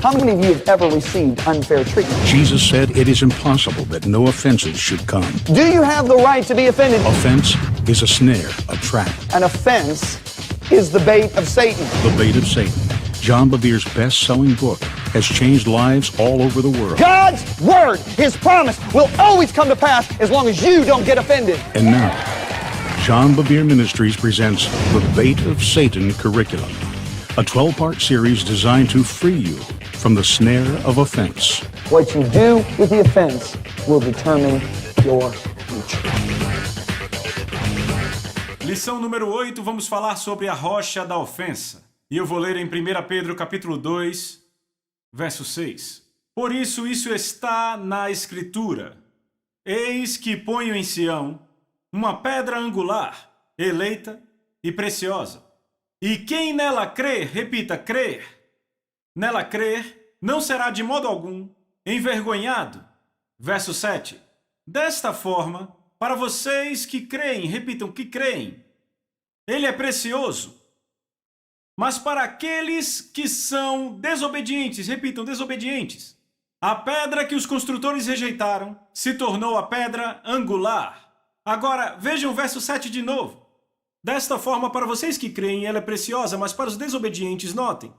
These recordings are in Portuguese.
How many of you have ever received unfair treatment? Jesus said it is impossible that no offenses should come. Do you have the right to be offended? Offense is a snare, a trap. An offense is the bait of Satan. The bait of Satan. John Bevere's best-selling book has changed lives all over the world. God's word, His promise, will always come to pass as long as you don't get offended. And now, John Bevere Ministries presents The Bait of Satan Curriculum, a 12-part series designed to free you from the snare of offense. What you do with the offense will determine your future. Lição número 8, vamos falar sobre a rocha da ofensa. E eu vou ler em 1 Pedro capítulo 2, verso 6. Por isso está na Escritura. Eis que ponho em Sião uma pedra angular, eleita e preciosa. E quem nela crer, repita, crer, nela crer, não será de modo algum envergonhado. Verso 7. Desta forma, para vocês que creem, repitam, que creem, ele é precioso. Mas para aqueles que são desobedientes, repitam, desobedientes, a pedra que os construtores rejeitaram se tornou a pedra angular. Agora, vejam o verso 7 de novo. Desta forma, para vocês que creem, ela é preciosa, mas para os desobedientes, notem.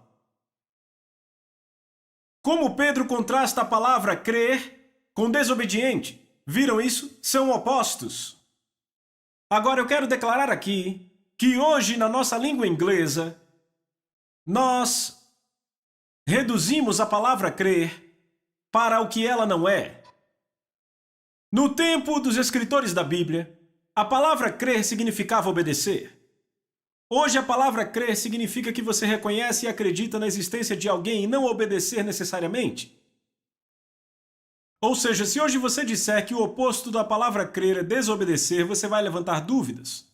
Como Pedro contrasta a palavra crer com desobediente. Viram isso? São opostos. Agora, eu quero declarar aqui que hoje, na nossa língua inglesa, nós reduzimos a palavra crer para o que ela não é. No tempo dos escritores da Bíblia, a palavra crer significava obedecer. Hoje a palavra crer significa que você reconhece e acredita na existência de alguém e não obedecer necessariamente. Ou seja, se hoje você disser que o oposto da palavra crer é desobedecer, você vai levantar dúvidas.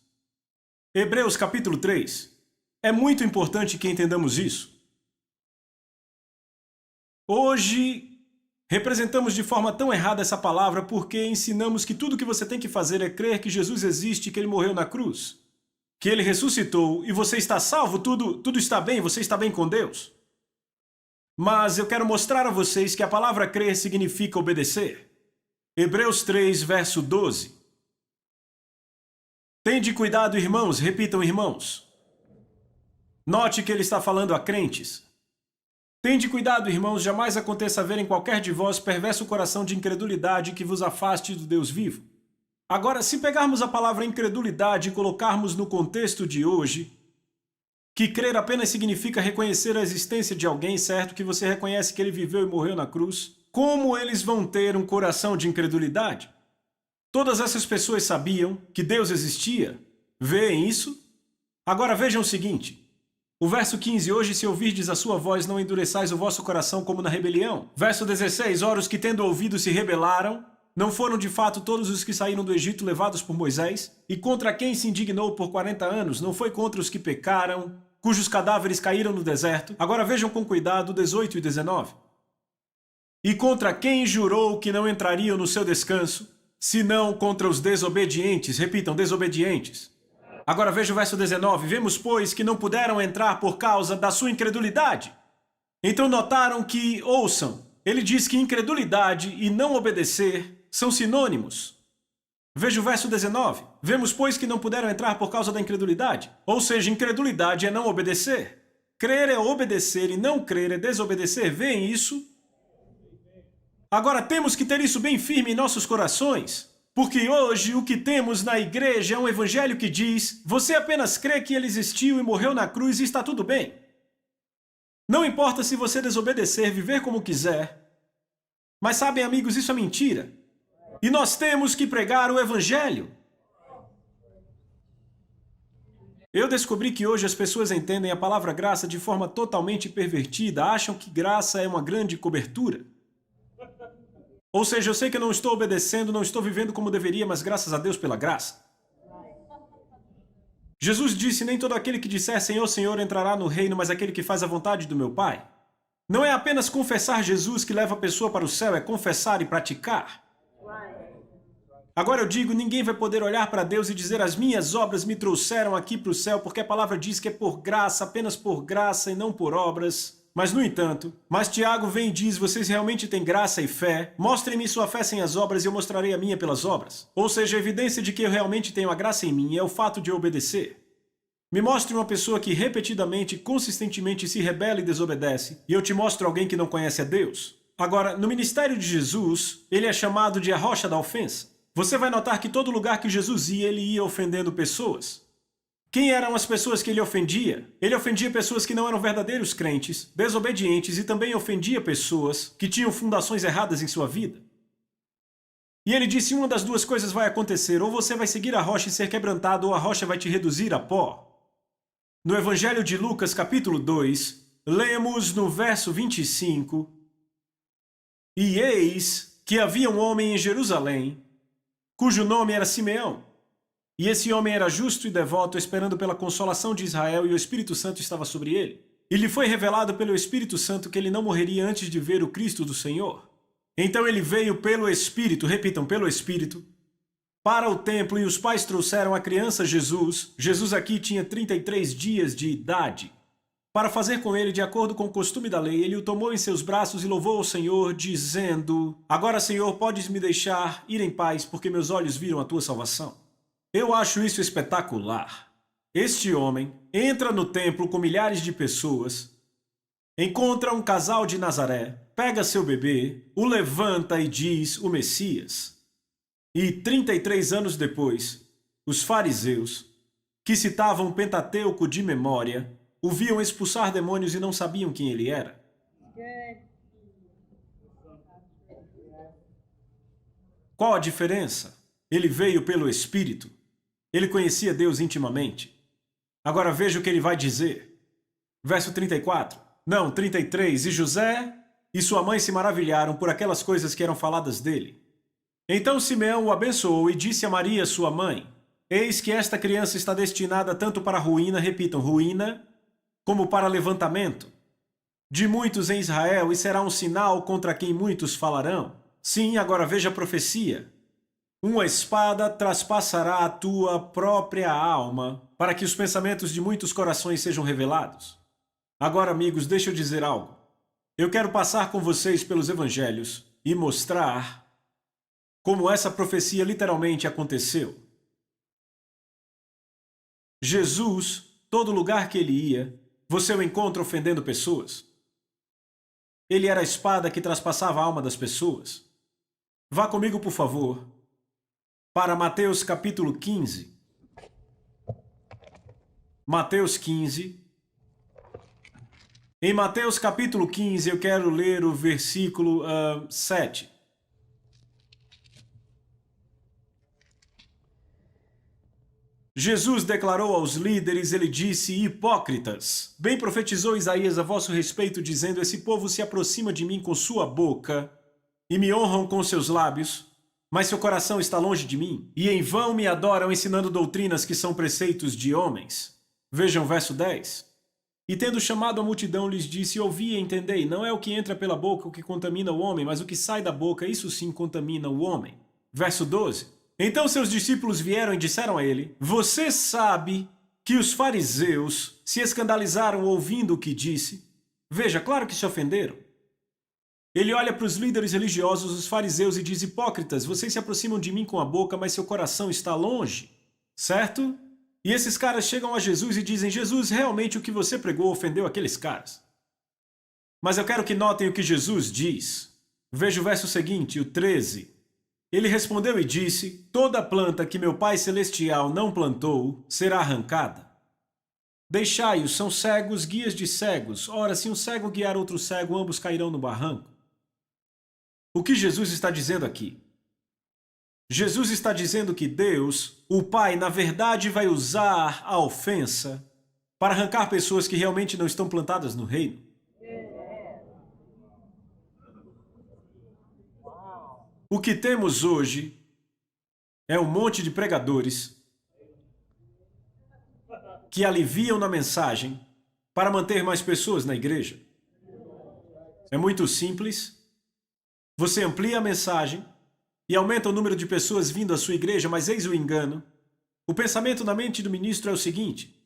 Hebreus capítulo 3. É muito importante que entendamos isso. Hoje, representamos de forma tão errada essa palavra porque ensinamos que tudo que você tem que fazer é crer que Jesus existe e que Ele morreu na cruz, que Ele ressuscitou e você está salvo, tudo está bem, você está bem com Deus. Mas eu quero mostrar a vocês que a palavra crer significa obedecer. Hebreus 3, verso 12. Tende cuidado, irmãos, repitam, irmãos. Note que ele está falando a crentes. Tende cuidado, irmãos, jamais aconteça haver em qualquer de vós perverso coração de incredulidade que vos afaste do Deus vivo. Agora, se pegarmos a palavra incredulidade e colocarmos no contexto de hoje, que crer apenas significa reconhecer a existência de alguém, certo? Que você reconhece que ele viveu e morreu na cruz. Como eles vão ter um coração de incredulidade? Todas essas pessoas sabiam que Deus existia. Veem isso? Agora vejam o seguinte. O verso 15, hoje se ouvirdes a sua voz, não endureçais o vosso coração como na rebelião. Verso 16, ora os que tendo ouvido se rebelaram, não foram de fato todos os que saíram do Egito levados por Moisés? E contra quem se indignou por 40 anos, não foi contra os que pecaram, cujos cadáveres caíram no deserto? Agora vejam com cuidado 18 e 19. E contra quem jurou que não entrariam no seu descanso, senão contra os desobedientes? Repitam, desobedientes. Agora veja o verso 19. Vemos, pois, que não puderam entrar por causa da sua incredulidade. Então notaram que, ouçam, ele diz que incredulidade e não obedecer são sinônimos. Veja o verso 19. Vemos, pois, que não puderam entrar por causa da incredulidade. Ou seja, incredulidade é não obedecer. Crer é obedecer e não crer é desobedecer. Veem isso? Agora temos que ter isso bem firme em nossos corações. Porque hoje o que temos na igreja é um evangelho que diz: você apenas crê que ele existiu e morreu na cruz e está tudo bem. Não importa se você desobedecer, viver como quiser. Mas sabem, amigos, isso é mentira. E nós temos que pregar o evangelho. Eu descobri que hoje as pessoas entendem a palavra graça de forma totalmente pervertida, acham que graça é uma grande cobertura. Ou seja, eu sei que eu não estou obedecendo, não estou vivendo como deveria, mas graças a Deus pela graça. Jesus disse, nem todo aquele que disser Senhor, Senhor entrará no reino, mas aquele que faz a vontade do meu Pai. Não é apenas confessar Jesus que leva a pessoa para o céu, é confessar e praticar. Agora eu digo, ninguém vai poder olhar para Deus e dizer as minhas obras me trouxeram aqui para o céu, porque a palavra diz que é por graça, apenas por graça e não por obras. Mas, no entanto, Tiago vem e diz, vocês realmente têm graça e fé? Mostrem-me sua fé sem as obras e eu mostrarei a minha pelas obras. Ou seja, a evidência de que eu realmente tenho a graça em mim é o fato de eu obedecer. Me mostre uma pessoa que repetidamente e consistentemente se rebela e desobedece, e eu te mostro alguém que não conhece a Deus. Agora, no ministério de Jesus, ele é chamado de a rocha da ofensa. Você vai notar que todo lugar que Jesus ia, ele ia ofendendo pessoas. Quem eram as pessoas que ele ofendia? Ele ofendia pessoas que não eram verdadeiros crentes, desobedientes, e também ofendia pessoas que tinham fundações erradas em sua vida. E ele disse, uma das duas coisas vai acontecer, ou você vai seguir a rocha e ser quebrantado, ou a rocha vai te reduzir a pó. No Evangelho de Lucas, capítulo 2, lemos no verso 25, e eis que havia um homem em Jerusalém, cujo nome era Simeão. E esse homem era justo e devoto, esperando pela consolação de Israel, e o Espírito Santo estava sobre ele. E lhe foi revelado pelo Espírito Santo que ele não morreria antes de ver o Cristo do Senhor. Então ele veio pelo Espírito, repitam, pelo Espírito, para o templo, e os pais trouxeram a criança Jesus. Jesus aqui tinha 33 dias de idade. Para fazer com ele de acordo com o costume da lei, ele o tomou em seus braços e louvou ao Senhor, dizendo, agora, Senhor, podes me deixar ir em paz, porque meus olhos viram a tua salvação. Eu acho isso espetacular. Este homem entra no templo com milhares de pessoas, encontra um casal de Nazaré, pega seu bebê, o levanta e diz o Messias. E 33 anos depois, os fariseus, que citavam o Pentateuco de memória, o viam expulsar demônios e não sabiam quem ele era. Qual a diferença? Ele veio pelo Espírito. Ele conhecia Deus intimamente. Agora veja o que ele vai dizer. Verso 34. Não, 33. E José e sua mãe se maravilharam por aquelas coisas que eram faladas dele. Então Simeão o abençoou e disse a Maria, sua mãe, eis que esta criança está destinada tanto para a ruína, repitam, ruína, como para levantamento de muitos em Israel, e será um sinal contra quem muitos falarão. Sim, agora veja a profecia. Uma espada traspassará a tua própria alma, para que os pensamentos de muitos corações sejam revelados. Agora, amigos, deixa eu dizer algo. Eu quero passar com vocês pelos evangelhos e mostrar como essa profecia literalmente aconteceu. Jesus, todo lugar que ele ia, você o encontra ofendendo pessoas. Ele era a espada que traspassava a alma das pessoas. Vá comigo, por favor, para Mateus capítulo 15. Mateus 15. Em Mateus capítulo 15, eu quero ler o versículo 7. Jesus declarou aos líderes, ele disse, hipócritas, bem profetizou Isaías a vosso respeito, dizendo, esse povo se aproxima de mim com sua boca e me honram com seus lábios, mas seu coração está longe de mim, e em vão me adoram ensinando doutrinas que são preceitos de homens. Vejam o verso 10. E tendo chamado a multidão, lhes disse, ouvi e entendei, não é o que entra pela boca o que contamina o homem, mas o que sai da boca, isso sim contamina o homem. Verso 12. Então seus discípulos vieram e disseram a ele, você sabe que os fariseus se escandalizaram ouvindo o que disse? Veja, claro que se ofenderam. Ele olha para os líderes religiosos, os fariseus, e diz, hipócritas, vocês se aproximam de mim com a boca, mas seu coração está longe, certo? E esses caras chegam a Jesus e dizem, Jesus, realmente o que você pregou ofendeu aqueles caras. Mas eu quero que notem o que Jesus diz. Veja o verso seguinte, o 13. Ele respondeu e disse, toda planta que meu Pai Celestial não plantou será arrancada. Deixai-os, são cegos, guias de cegos. Ora, se um cego guiar outro cego, ambos cairão no barranco. O que Jesus está dizendo aqui? Jesus está dizendo que Deus, o Pai, na verdade vai usar a ofensa para arrancar pessoas que realmente não estão plantadas no reino. O que temos hoje é um monte de pregadores que aliviam na mensagem para manter mais pessoas na igreja. É muito simples. Você amplia a mensagem e aumenta o número de pessoas vindo à sua igreja, mas eis o engano. O pensamento na mente do ministro é o seguinte: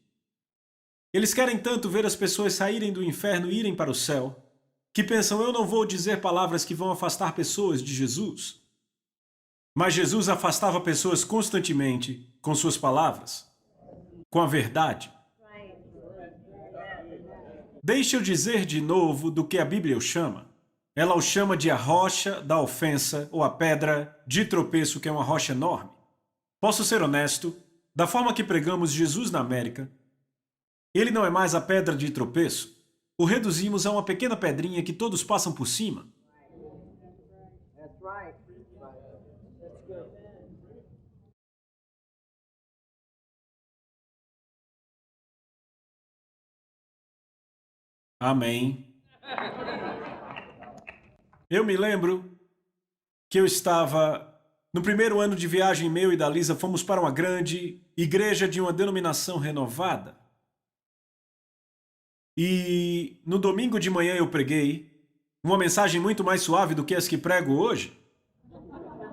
Eles querem tanto ver as pessoas saírem do inferno e irem para o céu, que pensam, eu não vou dizer palavras que vão afastar pessoas de Jesus. Mas Jesus afastava pessoas constantemente com suas palavras, com a verdade. Deixa eu dizer de novo do que a Bíblia o chama. Ela o chama de a rocha da ofensa ou a pedra de tropeço, que é uma rocha enorme. Posso ser honesto, da forma que pregamos Jesus na América, ele não é mais a pedra de tropeço. O reduzimos a uma pequena pedrinha que todos passam por cima. Amém. Eu me lembro que eu estava no primeiro ano de viagem meu e da Lisa, fomos para uma grande igreja de uma denominação renovada. E no domingo de manhã eu preguei uma mensagem muito mais suave do que as que prego hoje.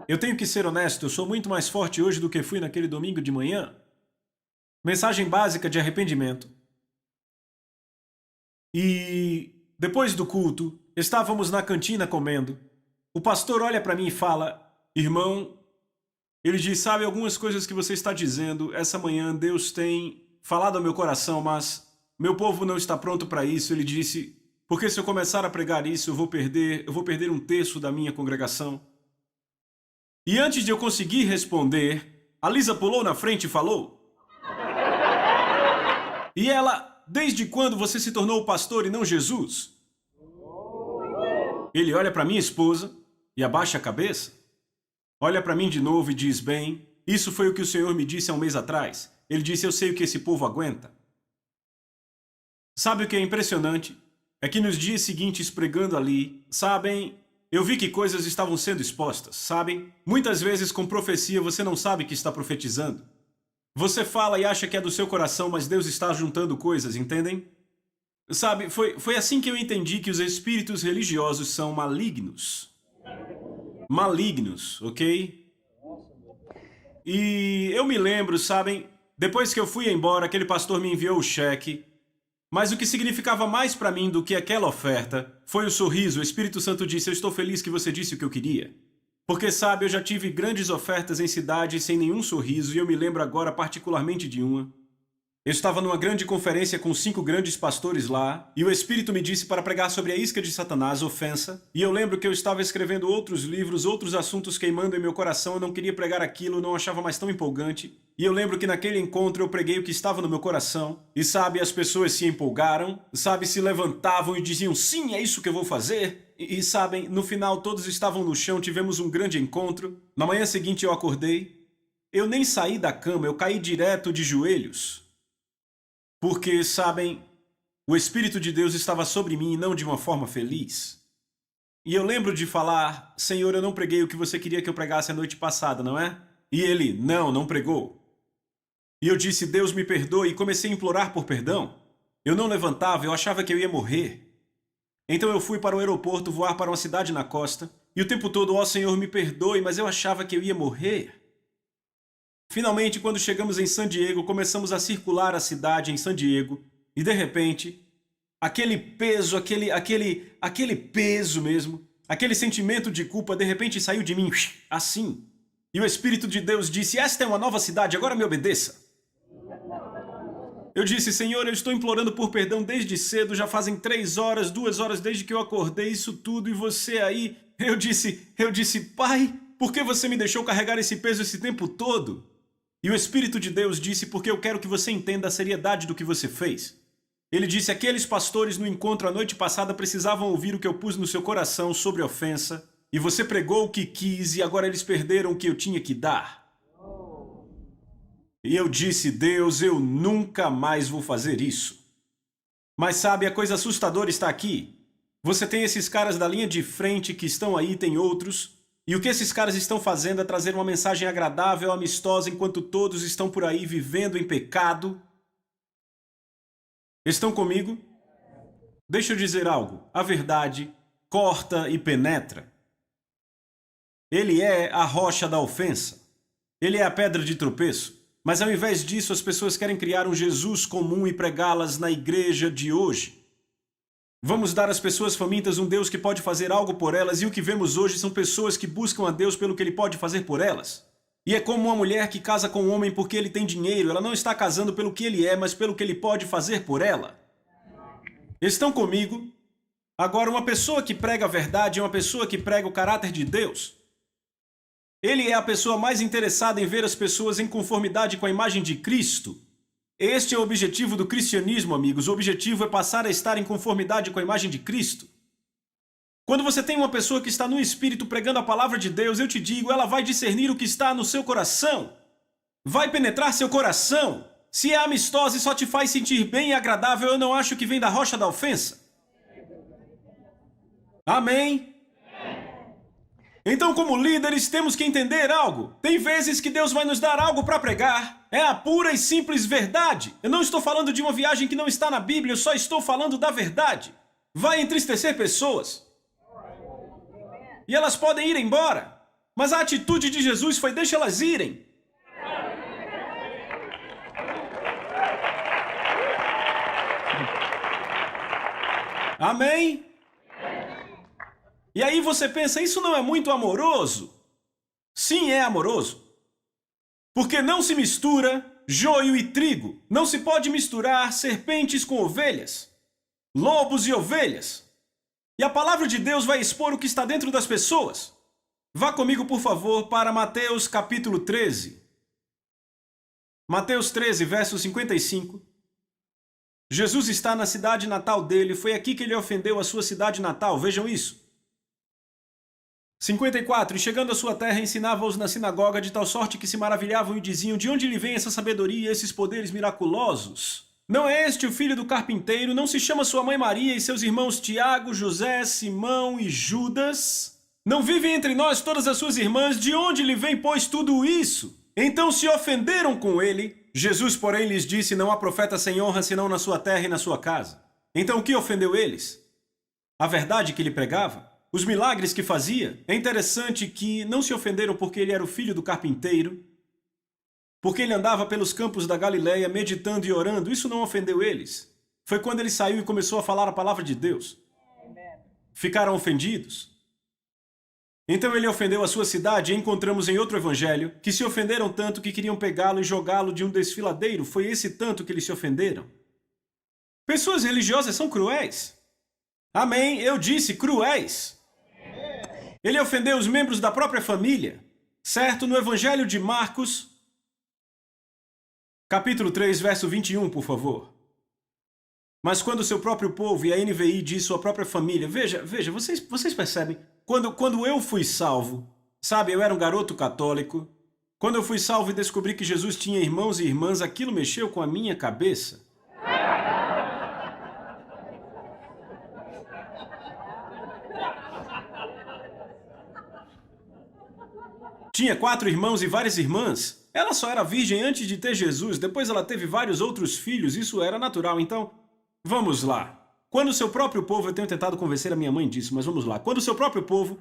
Eu tenho que ser honesto, eu sou muito mais forte hoje do que fui naquele domingo de manhã. Mensagem básica de arrependimento. E depois do culto, estávamos na cantina comendo. O pastor olha para mim e fala, irmão, ele diz, sabe algumas coisas que você está dizendo, essa manhã Deus tem falado ao meu coração, mas meu povo não está pronto para isso. Ele disse, porque se eu começar a pregar isso, eu vou perder um terço da minha congregação. E antes de eu conseguir responder, a Lisa pulou na frente e falou. E ela, desde quando você se tornou pastor e não Jesus? Ele olha para minha esposa e abaixa a cabeça. Olha para mim de novo e diz, bem, isso foi o que o Senhor me disse há um mês atrás. Ele disse, eu sei o que esse povo aguenta. Sabe o que é impressionante? É que nos dias seguintes pregando ali, sabem, eu vi que coisas estavam sendo expostas, sabem? Muitas vezes com profecia você não sabe que está profetizando. Você fala e acha que é do seu coração, mas Deus está juntando coisas, entendem? Sabe, foi assim que eu entendi que os espíritos religiosos são malignos. Malignos, ok? E eu me lembro, sabem, depois que eu fui embora, aquele pastor me enviou o cheque. Mas o que significava mais para mim do que aquela oferta foi o sorriso. O Espírito Santo disse, eu estou feliz que você disse o que eu queria. Porque, sabe, eu já tive grandes ofertas em cidades sem nenhum sorriso e eu me lembro agora particularmente de uma. Eu estava numa grande conferência com 5 grandes pastores lá, e o Espírito me disse para pregar sobre a isca de Satanás, ofensa, e eu lembro que eu estava escrevendo outros livros, outros assuntos queimando em meu coração, eu não queria pregar aquilo, não achava mais tão empolgante, e eu lembro que naquele encontro eu preguei o que estava no meu coração, e sabe, as pessoas se empolgaram, sabe, se levantavam e diziam, sim, é isso que eu vou fazer, e sabem, no final todos estavam no chão, tivemos um grande encontro, na manhã seguinte eu acordei, eu nem saí da cama, eu caí direto de joelhos. Porque, sabem, o Espírito de Deus estava sobre mim e não de uma forma feliz. E eu lembro de falar, Senhor, eu não preguei o que você queria que eu pregasse a noite passada, não é? E ele, não pregou. E eu disse, Deus me perdoe, e comecei a implorar por perdão. Eu não levantava, eu achava que eu ia morrer. Então eu fui para o aeroporto voar para uma cidade na costa, e o tempo todo, ó Senhor, me perdoe, mas eu achava que eu ia morrer. Finalmente, quando chegamos em San Diego, começamos a circular a cidade em San Diego e, de repente, aquele peso, aquele peso mesmo, aquele sentimento de culpa, de repente saiu de mim, assim. E o Espírito de Deus disse, esta é uma nova cidade, agora me obedeça. Eu disse, Senhor, eu estou implorando por perdão desde cedo, já fazem 3 horas, 2 horas desde que eu acordei, isso tudo, e você aí... Eu disse, Pai, por que você me deixou carregar esse peso esse tempo todo? E o Espírito de Deus disse, porque eu quero que você entenda a seriedade do que você fez. Ele disse, aqueles pastores no encontro a noite passada precisavam ouvir o que eu pus no seu coração sobre ofensa, e você pregou o que quis, e agora eles perderam o que eu tinha que dar. E eu disse, Deus, eu nunca mais vou fazer isso. Mas sabe, a coisa assustadora está aqui. Você tem esses caras da linha de frente que estão aí, tem outros... E o que esses caras estão fazendo é trazer uma mensagem agradável, amistosa, enquanto todos estão por aí vivendo em pecado. Estão comigo? Deixa eu dizer algo. A verdade corta e penetra. Ele é a rocha da ofensa. Ele é a pedra de tropeço. Mas ao invés disso, as pessoas querem criar um Jesus comum e pregá-las na igreja de hoje. Vamos dar às pessoas famintas um Deus que pode fazer algo por elas, e o que vemos hoje são pessoas que buscam a Deus pelo que Ele pode fazer por elas. E é como uma mulher que casa com um homem porque ele tem dinheiro. Ela não está casando pelo que ele é, mas pelo que ele pode fazer por ela. Estão comigo? Agora, uma pessoa que prega a verdade é uma pessoa que prega o caráter de Deus. Ele é a pessoa mais interessada em ver as pessoas em conformidade com a imagem de Cristo. Este é o objetivo do cristianismo, amigos. O objetivo é passar a estar em conformidade com a imagem de Cristo. Quando você tem uma pessoa que está no Espírito pregando a palavra de Deus, eu te digo, ela vai discernir o que está no seu coração. Vai penetrar seu coração. Se é amistosa e só te faz sentir bem e agradável, eu não acho que vem da rocha da ofensa. Amém? Então, como líderes, temos que entender algo. Tem vezes que Deus vai nos dar algo para pregar. É a pura e simples verdade. Eu não estou falando de uma viagem que não está na Bíblia, eu só estou falando da verdade. Vai entristecer pessoas. E elas podem ir embora. Mas a atitude de Jesus foi: deixa elas irem. Amém? E aí você pensa, isso não é muito amoroso? Sim, é amoroso. Porque não se mistura joio e trigo. Não se pode misturar serpentes com ovelhas, lobos e ovelhas. E a palavra de Deus vai expor o que está dentro das pessoas. Vá comigo, por favor, para Mateus capítulo 13. Mateus 13, verso 55. Jesus está na cidade natal dele. Foi aqui que ele ofendeu a sua cidade natal. Vejam isso. 54. E chegando à sua terra, ensinava-os na sinagoga, de tal sorte que se maravilhavam e diziam: de onde lhe vem essa sabedoria e esses poderes miraculosos? Não é este o filho do carpinteiro? Não se chama sua mãe Maria e seus irmãos Tiago, José, Simão e Judas? Não vivem entre nós todas as suas irmãs? De onde lhe vem, pois, tudo isso? Então se ofenderam com ele. Jesus, porém, lhes disse: não há profeta sem honra senão na sua terra e na sua casa. Então o que ofendeu eles? A verdade que ele pregava? Os milagres que fazia? É interessante que não se ofenderam porque ele era o filho do carpinteiro, porque ele andava pelos campos da Galileia meditando e orando. Isso não ofendeu eles. Foi quando ele saiu e começou a falar a palavra de Deus. Ficaram ofendidos. Então ele ofendeu a sua cidade, e encontramos em outro evangelho que se ofenderam tanto que queriam pegá-lo e jogá-lo de um desfiladeiro. Foi esse tanto que eles se ofenderam. Pessoas religiosas são cruéis. Amém, eu disse cruéis. Ele ofendeu os membros da própria família. Certo? No evangelho de Marcos, capítulo 3, verso 21, por favor. Mas quando o seu próprio povo, e a NVI diz sua própria família, veja, vocês percebem? Quando eu fui salvo, sabe, eu era um garoto católico. Quando eu fui salvo e descobri que Jesus tinha irmãos e irmãs, aquilo mexeu com a minha cabeça. Tinha 4 irmãos e várias irmãs. Ela só era virgem antes de ter Jesus, depois ela teve vários outros filhos, isso era natural. Então, vamos lá. Quando o seu próprio povo, eu tenho tentado convencer a minha mãe disso, mas vamos lá. Quando o seu próprio povo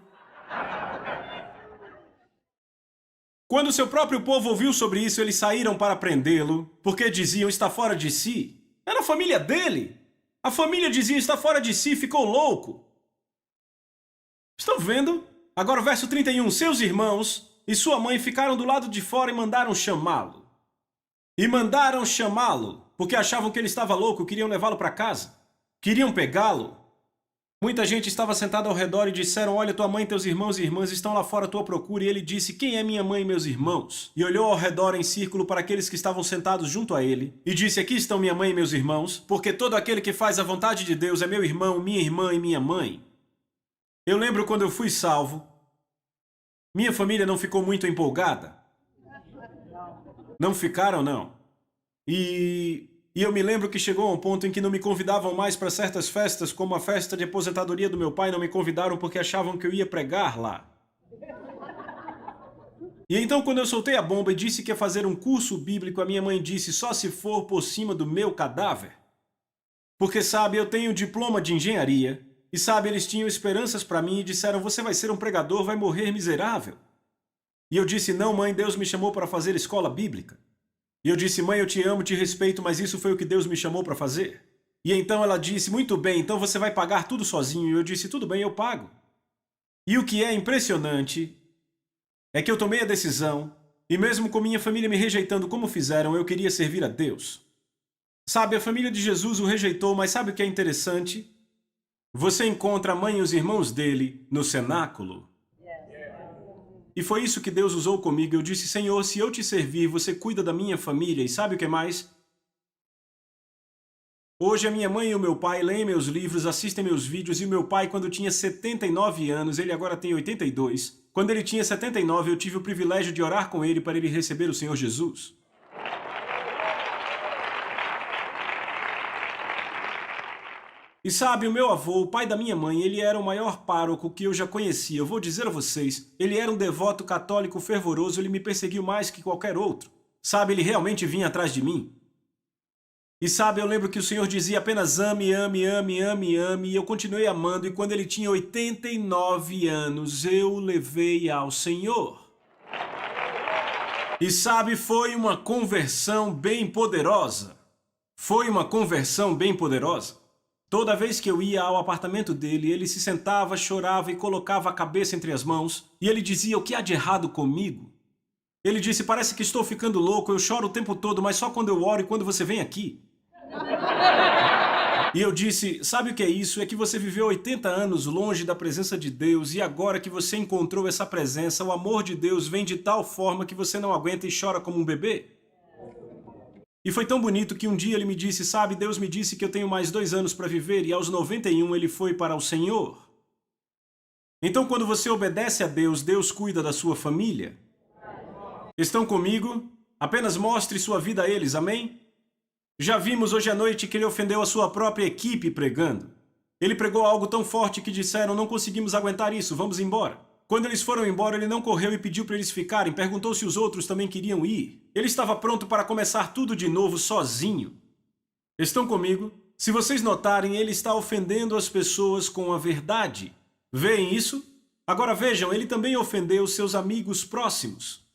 ouviu sobre isso, eles saíram para prendê-lo, porque diziam: está fora de si. Era a família dele. A família dizia: está fora de si, ficou louco. Estão vendo? Agora o verso 31. Seus irmãos e sua mãe ficaram do lado de fora e mandaram chamá-lo. Porque achavam que ele estava louco, queriam levá-lo para casa. Queriam pegá-lo. Muita gente estava sentada ao redor e disseram: olha, tua mãe e teus irmãos e irmãs estão lá fora à tua procura. E ele disse: quem é minha mãe e meus irmãos? E olhou ao redor em círculo para aqueles que estavam sentados junto a ele e disse: aqui estão minha mãe e meus irmãos, porque todo aquele que faz a vontade de Deus é meu irmão, minha irmã e minha mãe. Eu lembro quando eu fui salvo, minha família não ficou muito empolgada. Não ficaram, não. E eu me lembro que chegou a um ponto em que não me convidavam mais para certas festas, como a festa de aposentadoria do meu pai, não me convidaram porque achavam que eu ia pregar lá. E então, quando eu soltei a bomba e disse que ia fazer um curso bíblico, a minha mãe disse: só se for por cima do meu cadáver. Porque, sabe, eu tenho diploma de engenharia, e sabe, eles tinham esperanças para mim e disseram: você vai ser um pregador, vai morrer miserável. E eu disse: não, mãe, Deus me chamou para fazer escola bíblica. E eu disse: mãe, eu te amo, te respeito, mas isso foi o que Deus me chamou para fazer. E então ela disse: muito bem, então você vai pagar tudo sozinho. E eu disse: tudo bem, eu pago. E o que é impressionante é que eu tomei a decisão, e mesmo com minha família me rejeitando como fizeram, eu queria servir a Deus. Sabe, a família de Jesus o rejeitou, mas sabe o que é interessante? Você encontra a mãe e os irmãos dele no cenáculo. E foi isso que Deus usou comigo. Eu disse: Senhor, se eu te servir, você cuida da minha família. E sabe o que mais? Hoje a minha mãe e o meu pai leem meus livros, assistem meus vídeos, e o meu pai, quando tinha 79 anos, ele agora tem 82. Quando ele tinha 79, eu tive o privilégio de orar com ele para ele receber o Senhor Jesus. E sabe, o meu avô, o pai da minha mãe, ele era o maior pároco que eu já conhecia. Eu vou dizer a vocês, ele era um devoto católico fervoroso, ele me perseguiu mais que qualquer outro. Sabe, ele realmente vinha atrás de mim. E sabe, eu lembro que o Senhor dizia apenas ame, ame, ame, ame, ame, e eu continuei amando, e quando ele tinha 89 anos, eu o levei ao Senhor. E sabe, foi uma conversão bem poderosa. Foi uma conversão bem poderosa. Toda vez que eu ia ao apartamento dele, ele se sentava, chorava e colocava a cabeça entre as mãos, e ele dizia: o que há de errado comigo? Ele disse: parece que estou ficando louco, eu choro o tempo todo, mas só quando eu oro e quando você vem aqui. E eu disse: sabe o que é isso? É que você viveu 80 anos longe da presença de Deus, e agora que você encontrou essa presença, o amor de Deus vem de tal forma que você não aguenta e chora como um bebê. E foi tão bonito que um dia ele me disse: sabe, Deus me disse que eu tenho mais 2 anos para viver, e aos 91 ele foi para o Senhor. Então, quando você obedece a Deus, Deus cuida da sua família. Estão comigo? Apenas mostre sua vida a eles, amém? Já vimos hoje à noite que ele ofendeu a sua própria equipe pregando. Ele pregou algo tão forte que disseram: não conseguimos aguentar isso, vamos embora. Quando eles foram embora, ele não correu e pediu para eles ficarem, perguntou se os outros também queriam ir. Ele estava pronto para começar tudo de novo sozinho. Estão comigo? Se vocês notarem, ele está ofendendo as pessoas com a verdade. Veem isso? Agora vejam, ele também ofendeu seus amigos próximos.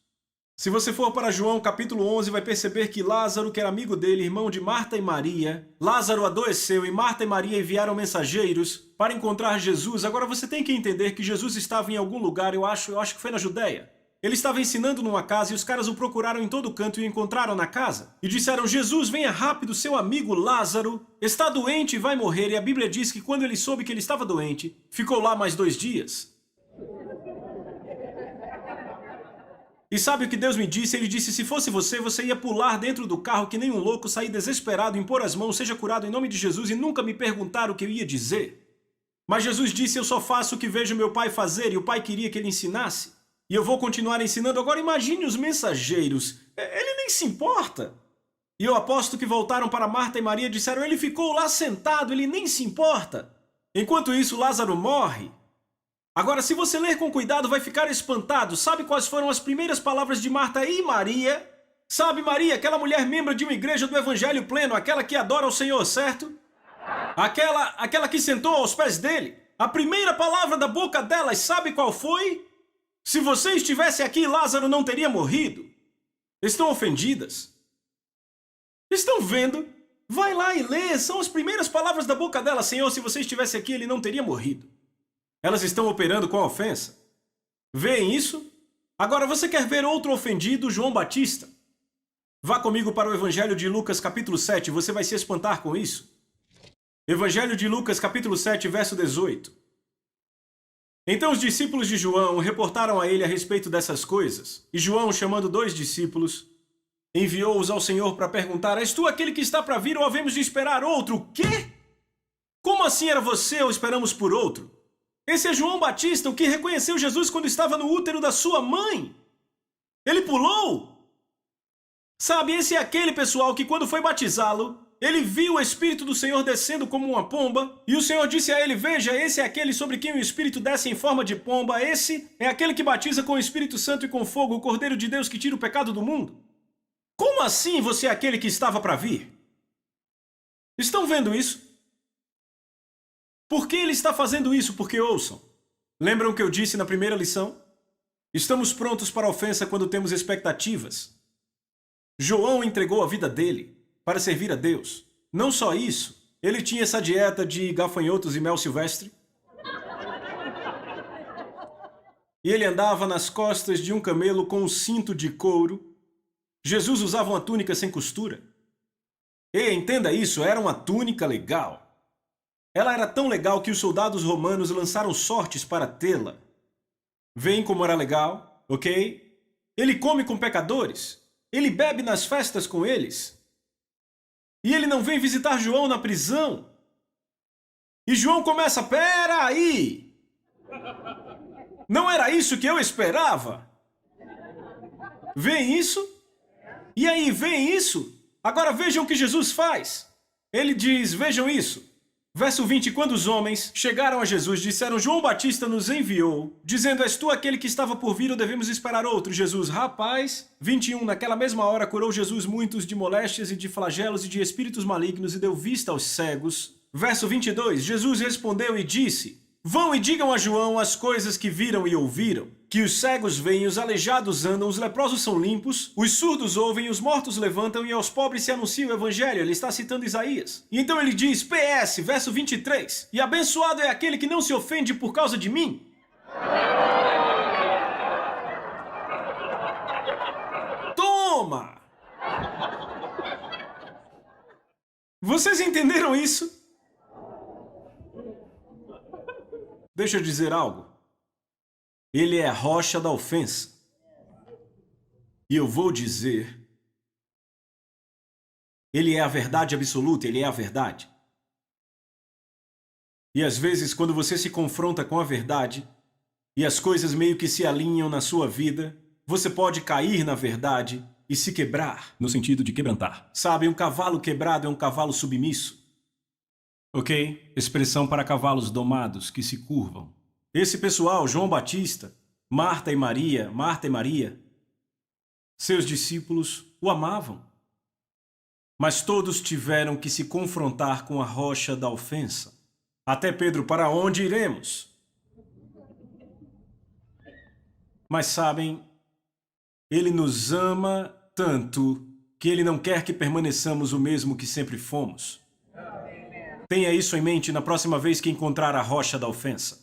Se você for para João capítulo 11, vai perceber que Lázaro, que era amigo dele, irmão de Marta e Maria, Lázaro adoeceu e Marta e Maria enviaram mensageiros para encontrar Jesus. Agora você tem que entender que Jesus estava em algum lugar, eu acho que foi na Judéia. Ele estava ensinando numa casa e os caras o procuraram em todo canto e o encontraram na casa. E disseram: Jesus, venha rápido, seu amigo Lázaro está doente e vai morrer. E a Bíblia diz que quando ele soube que ele estava doente, ficou lá mais 2 dias. E sabe o que Deus me disse? Ele disse: se fosse você, você ia pular dentro do carro que nem um louco, sair desesperado, impor as mãos, seja curado em nome de Jesus e nunca me perguntar o que eu ia dizer. Mas Jesus disse: eu só faço o que vejo meu pai fazer, e o pai queria que ele ensinasse. E eu vou continuar ensinando. Agora imagine os mensageiros. Ele nem se importa. E eu aposto que voltaram para Marta e Maria e disseram: ele ficou lá sentado, ele nem se importa. Enquanto isso, Lázaro morre. Agora, se você ler com cuidado, vai ficar espantado. Sabe quais foram as primeiras palavras de Marta e Maria? Sabe, Maria, aquela mulher membro de uma igreja do Evangelho pleno, aquela que adora o Senhor, certo? Aquela que sentou aos pés dele. A primeira palavra da boca delas, sabe qual foi? Se você estivesse aqui, Lázaro não teria morrido. Estão ofendidas. Estão vendo? Vai lá e lê. São as primeiras palavras da boca dela. Senhor, se você estivesse aqui, ele não teria morrido. Elas estão operando com a ofensa. Veem isso? Agora você quer ver outro ofendido, João Batista? Vá comigo para o Evangelho de Lucas capítulo 7, você vai se espantar com isso. Evangelho de Lucas capítulo 7, verso 18. Então os discípulos de João reportaram a ele a respeito dessas coisas. E João, chamando 2 discípulos, enviou-os ao Senhor para perguntar: és tu aquele que está para vir ou havemos de esperar outro? O quê? Como assim era você ou esperamos por outro? Esse é João Batista, o que reconheceu Jesus quando estava no útero da sua mãe. Ele pulou. Sabe, esse é aquele pessoal que quando foi batizá-lo, ele viu o Espírito do Senhor descendo como uma pomba, e o Senhor disse a ele: veja, esse é aquele sobre quem o Espírito desce em forma de pomba, esse é aquele que batiza com o Espírito Santo e com fogo, o Cordeiro de Deus que tira o pecado do mundo. Como assim você é aquele que estava para vir? Estão vendo isso? Por que ele está fazendo isso? Porque ouçam. Lembram o que eu disse na primeira lição? Estamos prontos para a ofensa quando temos expectativas. João entregou a vida dele para servir a Deus. Não só isso, ele tinha essa dieta de gafanhotos e mel silvestre. E ele andava nas costas de um camelo com um cinto de couro. Jesus usava uma túnica sem costura. E entenda isso, era uma túnica legal. Ela era tão legal que os soldados romanos lançaram sortes para tê-la. Veem como era legal, ok? Ele come com pecadores. Ele bebe nas festas com eles. E ele não vem visitar João na prisão. E João começa, pera aí! Não era isso que eu esperava? Vem isso? E aí, vem isso? Agora vejam o que Jesus faz. Ele diz, vejam isso. Verso 20, quando os homens chegaram a Jesus, disseram, João Batista nos enviou, dizendo, és tu aquele que estava por vir ou devemos esperar outro? Jesus, rapaz. 21, naquela mesma hora curou Jesus muitos de moléstias e de flagelos e de espíritos malignos e deu vista aos cegos. Verso 22, Jesus respondeu e disse, vão e digam a João as coisas que viram e ouviram, que os cegos veem, os aleijados andam, os leprosos são limpos, os surdos ouvem, os mortos levantam e aos pobres se anuncia o evangelho. Ele está citando Isaías. E então ele diz, PS, verso 23, e abençoado é aquele que não se ofende por causa de mim. Toma! Vocês entenderam isso? Deixa eu dizer algo. Ele é a rocha da ofensa. E eu vou dizer, ele é a verdade absoluta, ele é a verdade. E às vezes, quando você se confronta com a verdade, e as coisas meio que se alinham na sua vida, você pode cair na verdade e se quebrar. No sentido de quebrantar. Sabe, um cavalo quebrado é um cavalo submisso. Ok? Expressão para cavalos domados que se curvam. Esse pessoal, João Batista, Marta e Maria, seus discípulos o amavam. Mas todos tiveram que se confrontar com a rocha da ofensa. Até Pedro, para onde iremos? Mas sabem, ele nos ama tanto que ele não quer que permaneçamos o mesmo que sempre fomos. Tenha isso em mente na próxima vez que encontrar a rocha da ofensa.